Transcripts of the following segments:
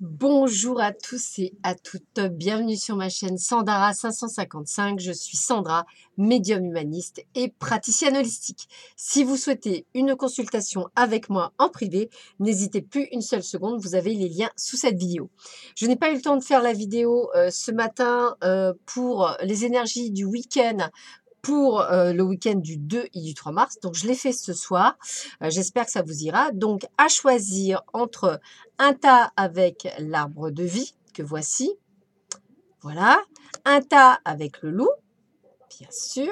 Bonjour à tous et à toutes, bienvenue sur ma chaîne Sandara 555. Je suis Sandra, médium humaniste et praticienne holistique. Si vous souhaitez une consultation avec moi en privé, n'hésitez plus une seule seconde, vous avez les liens sous cette vidéo. Je n'ai pas eu le temps de faire la vidéo ce matin pour les énergies du week-end, pour le week-end du 2 et du 3 mars. Donc, je l'ai fait ce soir. J'espère que ça vous ira. Donc, à choisir entre un tas avec l'arbre de vie, que voici. Voilà. Un tas avec le loup, bien sûr.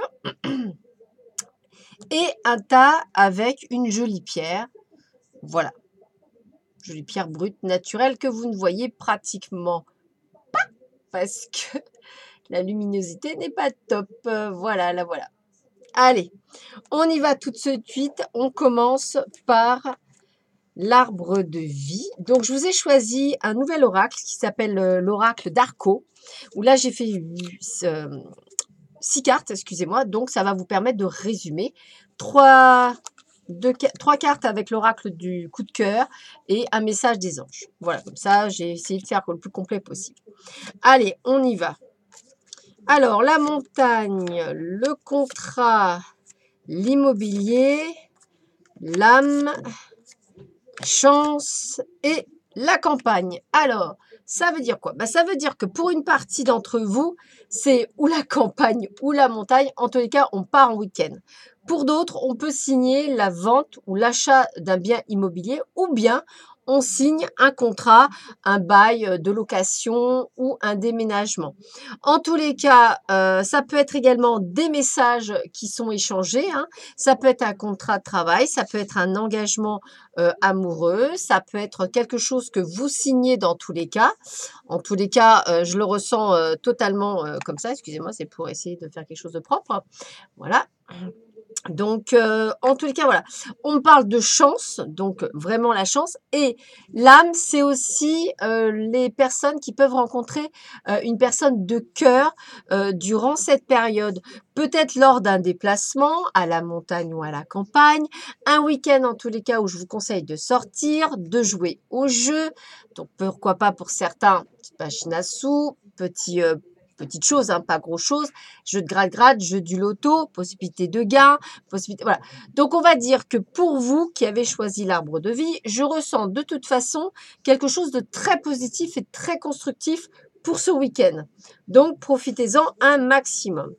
Et un tas avec une jolie pierre. Voilà. Jolie pierre brute, naturelle, que vous ne voyez pratiquement pas parce que la luminosité n'est pas top. Voilà, la voilà. Allez, on y va tout de suite. On commence par l'arbre de vie. Donc, je vous ai choisi un nouvel oracle qui s'appelle l'oracle d'Arco, où là, j'ai fait 6 cartes, excusez-moi. Donc, ça va vous permettre de résumer. 3 cartes avec l'oracle du coup de cœur et un message des anges. Voilà, comme ça, j'ai essayé de faire le plus complet possible. Allez, on y va. Alors, la montagne, le contrat, l'immobilier, l'âme, chance et la campagne. Alors, ça veut dire quoi? Ça veut dire que pour une partie d'entre vous, c'est ou la campagne ou la montagne. En tous les cas, on part en week-end. Pour d'autres, on peut signer la vente ou l'achat d'un bien immobilier ou bien on signe un contrat, un bail de location ou un déménagement. En tous les cas, ça peut être également des messages qui sont échangés. Ça peut être un contrat de travail, ça peut être un engagement amoureux, ça peut être quelque chose que vous signez dans tous les cas. En tous les cas, je le ressens totalement comme ça. Excusez-moi, c'est pour essayer de faire quelque chose de propre. Voilà. Donc, en tous les cas, voilà, on me parle de chance, donc vraiment la chance. Et l'âme, c'est aussi les personnes qui peuvent rencontrer une personne de cœur durant cette période. Peut-être lors d'un déplacement à la montagne ou à la campagne, un week-end en tous les cas où je vous conseille de sortir, de jouer au jeu. Donc, pourquoi pas pour certains, petite machine à sous, petite chose, pas gros chose, jeu de grade-grade, jeu du loto, possibilité de gain, possibilité, voilà. Donc, on va dire que pour vous qui avez choisi l'arbre de vie, je ressens de toute façon quelque chose de très positif et très constructif pour ce week-end. Donc, profitez-en un maximum.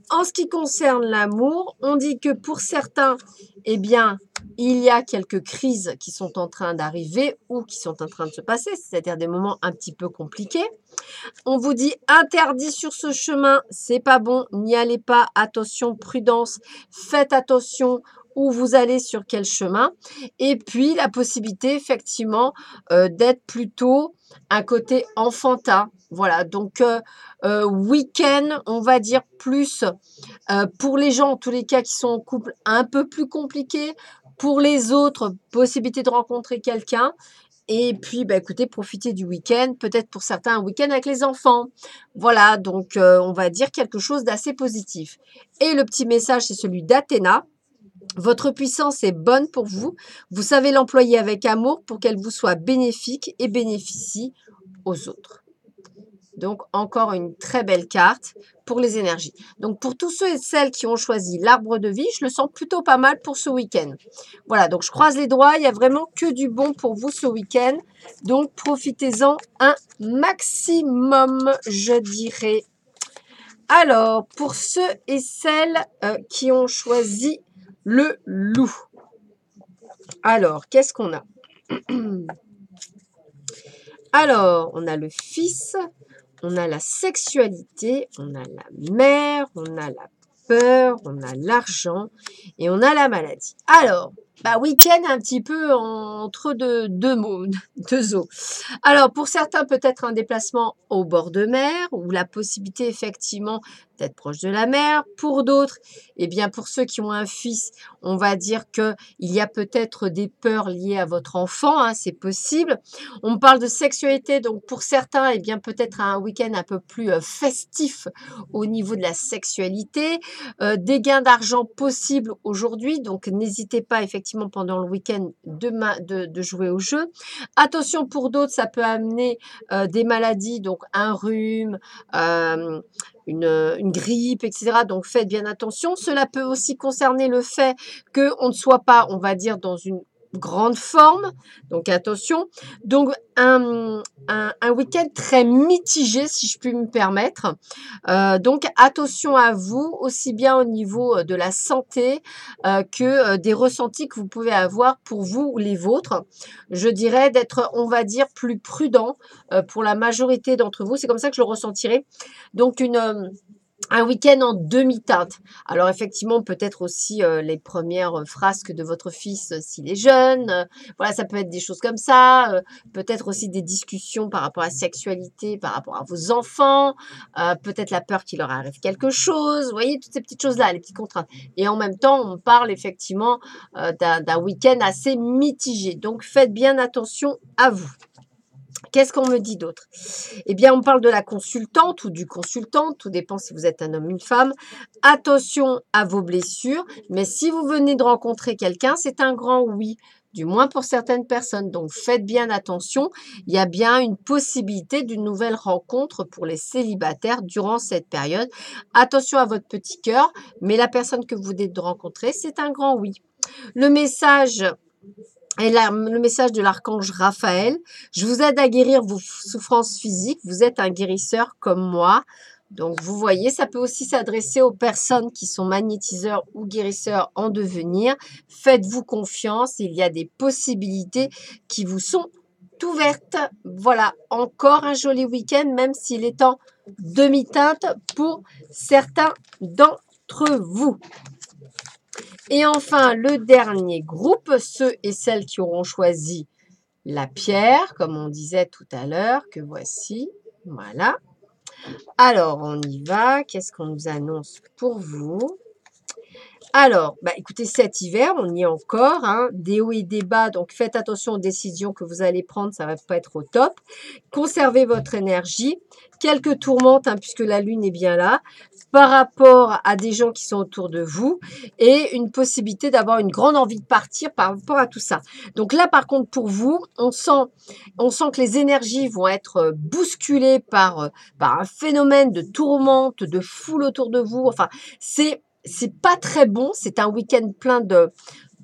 En ce qui concerne l'amour, on dit que pour certains, eh bien, il y a quelques crises qui sont en train d'arriver ou qui sont en train de se passer, c'est-à-dire des moments un petit peu compliqués. On vous dit interdit sur ce chemin, c'est pas bon, n'y allez pas, attention, prudence, faites attention où vous allez, sur quel chemin. Et puis la possibilité effectivement d'être plutôt un côté enfantin. Voilà, donc week-end, on va dire plus pour les gens en tous les cas qui sont en couple, un peu plus compliqué. Pour les autres, possibilité de rencontrer quelqu'un. Et puis, écoutez, profitez du week-end, peut-être pour certains un week-end avec les enfants. Voilà, donc on va dire quelque chose d'assez positif. Et le petit message, c'est celui d'Athéna. Votre puissance est bonne pour vous. Vous savez l'employer avec amour pour qu'elle vous soit bénéfique et bénéficie aux autres. Donc, encore une très belle carte pour les énergies. Donc, pour tous ceux et celles qui ont choisi l'arbre de vie, je le sens plutôt pas mal pour ce week-end. Voilà, donc je croise les doigts. Il n'y a vraiment que du bon pour vous ce week-end. Donc, profitez-en un maximum, je dirais. Alors, pour ceux et celles qui ont choisi le loup. Alors, qu'est-ce qu'on a? Alors, on a le fils. On a la sexualité, on a la mère, on a la peur, on a l'argent et on a la maladie. Alors, week-end un petit peu entre deux mots, deux eaux. Alors, pour certains, peut-être un déplacement au bord de mer ou la possibilité effectivement d'être proche de la mer. Pour d'autres, eh bien, pour ceux qui ont un fils, on va dire qu'il y a peut-être des peurs liées à votre enfant, c'est possible. On parle de sexualité, donc pour certains, eh bien, peut-être un week-end un peu plus festif au niveau de la sexualité. Des gains d'argent possibles aujourd'hui, donc n'hésitez pas effectivement effectivement pendant le week-end de jouer au jeu. Attention pour d'autres, ça peut amener des maladies, donc un rhume, une grippe, etc. Donc faites bien attention. Cela peut aussi concerner le fait qu'on ne soit pas, on va dire, dans une grande forme, donc attention. Donc un week-end très mitigé, si je puis me permettre. Donc attention à vous, aussi bien au niveau de la santé que des ressentis que vous pouvez avoir pour vous ou les vôtres. Je dirais d'être, on va dire, plus prudent pour la majorité d'entre vous. C'est comme ça que je le ressentirai. Donc un week-end en demi-teinte. Alors effectivement, peut-être aussi les premières frasques de votre fils s'il est jeune. Voilà, ça peut être des choses comme ça. Peut-être aussi des discussions par rapport à la sexualité, par rapport à vos enfants. Peut-être la peur qu'il leur arrive quelque chose. Vous voyez, toutes ces petites choses-là, les petites contraintes. Et en même temps, on parle effectivement d'un week-end assez mitigé. Donc faites bien attention à vous. Qu'est-ce qu'on me dit d'autre? Eh bien, on parle de la consultante ou du consultant, tout dépend si vous êtes un homme ou une femme. Attention à vos blessures, mais si vous venez de rencontrer quelqu'un, c'est un grand oui, du moins pour certaines personnes. Donc, faites bien attention. Il y a bien une possibilité d'une nouvelle rencontre pour les célibataires durant cette période. Attention à votre petit cœur, mais la personne que vous venez de rencontrer, c'est un grand oui. Le message... Et là, le message de l'archange Raphaël, je vous aide à guérir vos souffrances physiques. Vous êtes un guérisseur comme moi. Donc, vous voyez, ça peut aussi s'adresser aux personnes qui sont magnétiseurs ou guérisseurs en devenir. Faites-vous confiance, il y a des possibilités qui vous sont ouvertes. Voilà, encore un joli week-end, même s'il est en demi-teinte pour certains d'entre vous. Et enfin, le dernier groupe, ceux et celles qui auront choisi la pierre, comme on disait tout à l'heure, que voici. Voilà. Alors, on y va. Qu'est-ce qu'on nous annonce pour vous? Alors, écoutez, cet hiver, on y est encore, hein, des hauts et des bas, donc faites attention aux décisions que vous allez prendre, ça ne va pas être au top. Conservez votre énergie, quelques tourmentes, hein, puisque la lune est bien là, par rapport à des gens qui sont autour de vous, et une possibilité d'avoir une grande envie de partir par rapport à tout ça. Donc là, par contre, pour vous, on sent que les énergies vont être bousculées par un phénomène de tourmente, de foule autour de vous, enfin, c'est pas très bon, c'est un week-end plein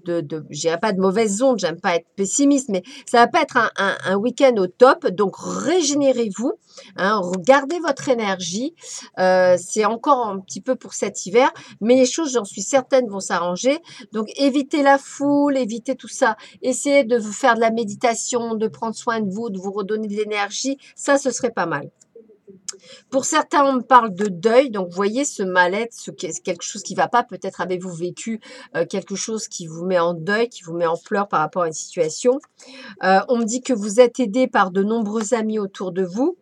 je dirais pas de mauvaises ondes, j'aime pas être pessimiste, mais ça va pas être un week-end au top, donc régénérez-vous, hein, gardez votre énergie, c'est encore un petit peu pour cet hiver, mais les choses, j'en suis certaine, vont s'arranger, donc évitez la foule, évitez tout ça, essayez de vous faire de la méditation, de prendre soin de vous redonner de l'énergie, ça, ce serait pas mal. Pour certains, on me parle de deuil. Donc, vous voyez, ce mal-être, quelque chose qui ne va pas. Peut-être avez-vous vécu quelque chose qui vous met en deuil, qui vous met en pleurs par rapport à une situation. On me dit que vous êtes aidé par de nombreux amis autour de vous.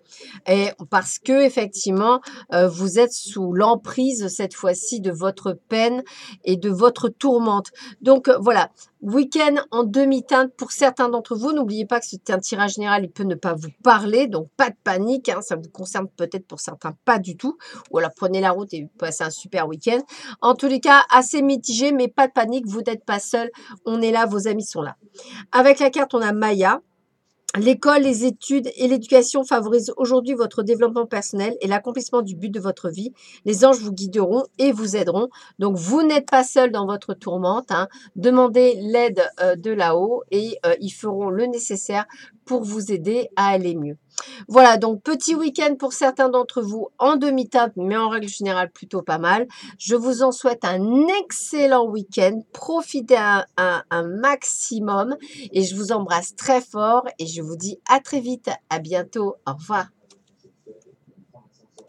Et parce que effectivement, vous êtes sous l'emprise cette fois-ci de votre peine et de votre tourmente. Donc voilà, week-end en demi-teinte pour certains d'entre vous. N'oubliez pas que c'est un tirage général, il peut ne pas vous parler, donc pas de panique, hein, ça vous concerne peut-être pour certains pas du tout. Ou alors prenez la route et passez un super week-end. En tous les cas, assez mitigé, mais pas de panique, vous n'êtes pas seul, on est là, vos amis sont là. Avec la carte, on a Maya. L'école, les études et l'éducation favorisent aujourd'hui votre développement personnel et l'accomplissement du but de votre vie. Les anges vous guideront et vous aideront. Donc, vous n'êtes pas seul dans votre tourmente, hein. Demandez l'aide de là-haut et ils feront le nécessaire pour vous aider à aller mieux. Voilà, donc petit week-end pour certains d'entre vous en demi-teinte, mais en règle générale plutôt pas mal. Je vous en souhaite un excellent week-end. Profitez un maximum et je vous embrasse très fort et je vous dis à très vite. À bientôt. Au revoir.